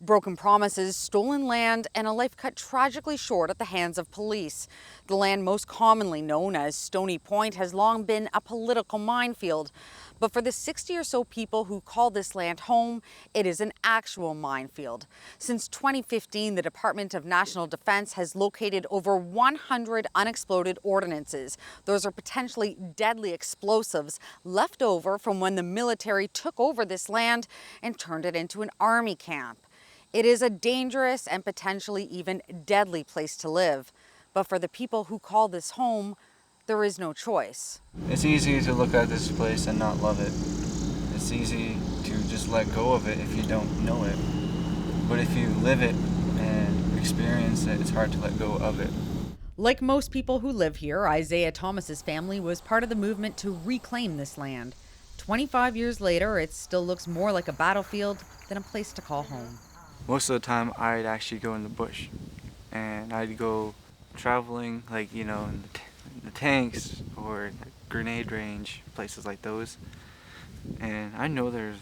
Broken promises, stolen land, and a life cut tragically short at the hands of police. The land most commonly known as Stony Point has long been a political minefield. But for the 60 or so people who call this land home, it is an actual minefield. Since 2015, the Department of National Defense has located over 100 unexploded ordinances. Those are potentially deadly explosives left over from when the military took over this land and turned it into an army camp. It is a dangerous and potentially even deadly place to live. But for the people who call this home, there is no choice. It's easy to look at this place and not love it. It's easy to just let go of it if you don't know it. But if you live it and experience it, it's hard to let go of it. Like most people who live here, Isaiah Thomas's family was part of the movement to reclaim this land. 25 years later, it still looks more like a battlefield than a place to call home. Most of the time, I'd actually go in the bush, and I'd go traveling, like, in the tanks or the grenade range, places like those. And I know there's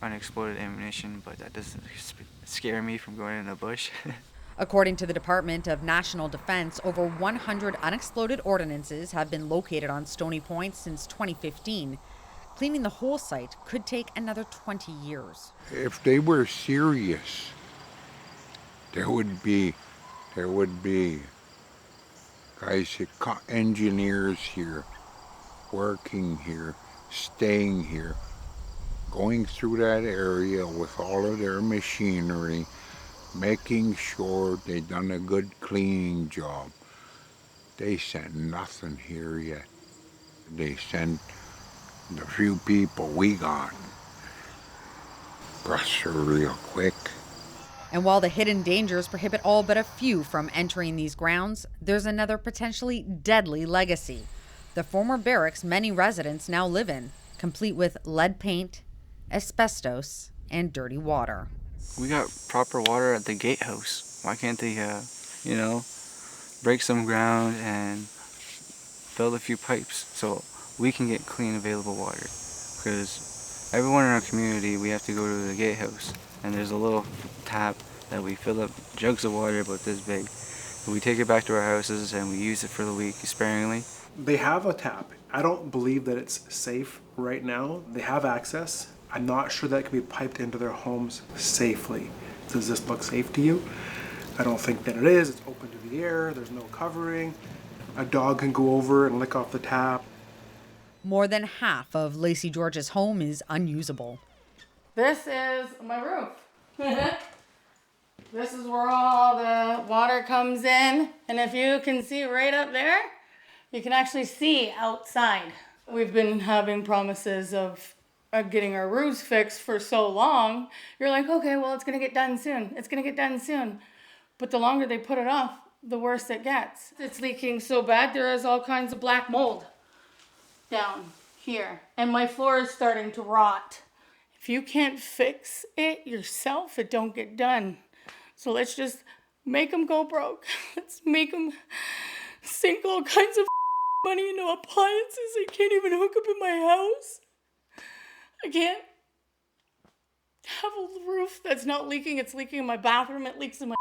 unexploded ammunition, but that doesn't scare me from going in the bush. According to the Department of National Defense, over 100 unexploded ordinances have been located on Stony Point since 2015. Cleaning the whole site could take another 20 years. If they were serious, there would be guys, engineers here, working here, staying here, going through that area with all of their machinery, making sure they done a good cleaning job. They sent nothing here yet. They sent the few people we got. Brush her real quick. And while the hidden dangers prohibit all but a few from entering these grounds, there's another potentially deadly legacy. The former barracks many residents now live in, complete with lead paint, asbestos, and dirty water. We got proper water at the gatehouse. Why can't they, break some ground and build a few pipes so we can get clean, available water? Because everyone in our community, we have to go to the gatehouse, and there's a little tap that we fill up jugs of water about this big. We take it back to our houses and we use it for the week sparingly. They have a tap. I don't believe that it's safe right now. They have access. I'm not sure that it can be piped into their homes safely. Does this look safe to you? I don't think that it is. It's open to the air. There's no covering. A dog can go over and lick off the tap. More than half of Lacey George's home is unusable. This is my roof. This is where all the water comes in. And if you can see right up there, you can actually see outside. We've been having promises of getting our roofs fixed for so long. You're like, okay, well, it's going to get done soon. It's going to get done soon. But the longer they put it off, the worse it gets. It's leaking so bad, there is all kinds of black mold down here. And my floor is starting to rot. If you can't fix it yourself, it don't get done. So let's just make them go broke. Let's make them sink all kinds of money into appliances I can't even hook up in my house. I can't have a roof that's not leaking. It's leaking in my bathroom. It leaks in my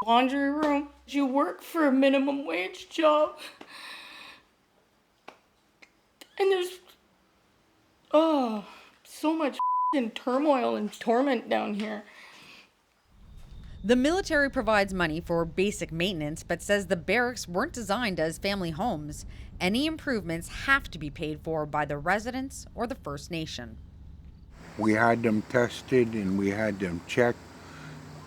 laundry room. You work for a minimum wage job. And there's, so much turmoil and torment down here. The military provides money for basic maintenance, but says the barracks weren't designed as family homes. Any improvements have to be paid for by the residents or the First Nation. We had them tested and we had them checked,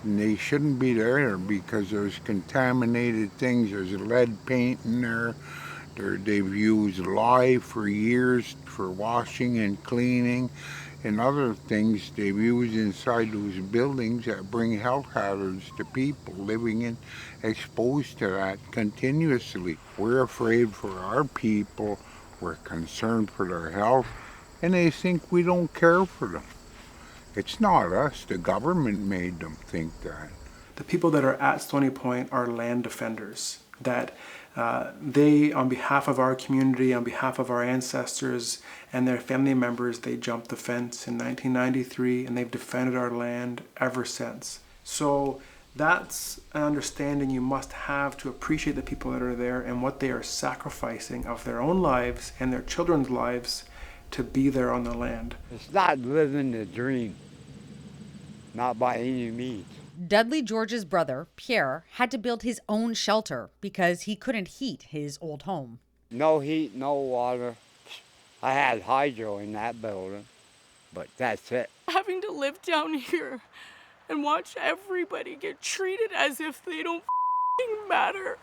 and they shouldn't be there because there's contaminated things. There's lead paint in there. They've used lye for years for washing and cleaning, and other things they've used inside those buildings that bring health hazards to people living in, exposed to that continuously. We're afraid for our people, we're concerned for their health, and they think we don't care for them. It's not us, the government made them think that. The people that are at Stony Point are land defenders that They, on behalf of our community, on behalf of our ancestors and their family members, they jumped the fence in 1993, and they've defended our land ever since. So that's an understanding you must have to appreciate the people that are there and what they are sacrificing of their own lives and their children's lives to be there on the land. It's not living the dream, not by any means. Dudley George's brother, Pierre, had to build his own shelter because he couldn't heat his old home. No heat, no water. I had hydro in that building, but that's it. Having to live down here and watch everybody get treated as if they don't matter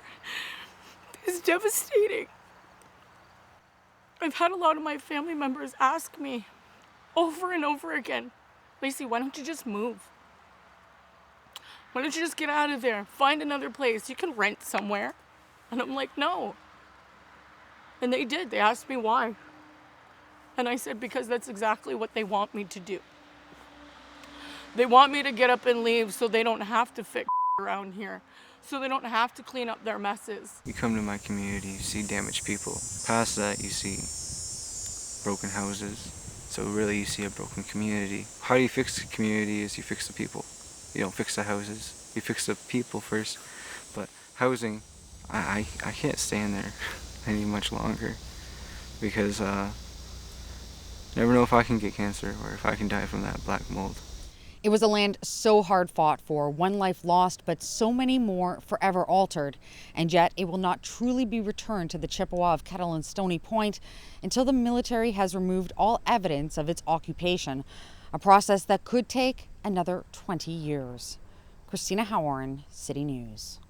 is devastating. I've had a lot of my family members ask me over and over again, Lacey, why don't you just move? Why don't you just get out of there? Find another place. You can rent somewhere. And I'm like, no. And they did. They asked me why. And I said, because that's exactly what they want me to do. They want me to get up and leave so they don't have to fix around here. So they don't have to clean up their messes. You come to my community, you see damaged people. Past that, you see broken houses. So really, you see a broken community. How do you fix the community is you fix the people. You don't fix the houses. You fix the people first. But housing, I can't stay in there any much longer because never know if I can get cancer or if I can die from that black mold. It was a land so hard fought for, one life lost, but so many more forever altered. And yet it will not truly be returned to the Chippewa of Kettle and Stony Point until the military has removed all evidence of its occupation, a process that could take another 20 years. Cristina Howorun, City News.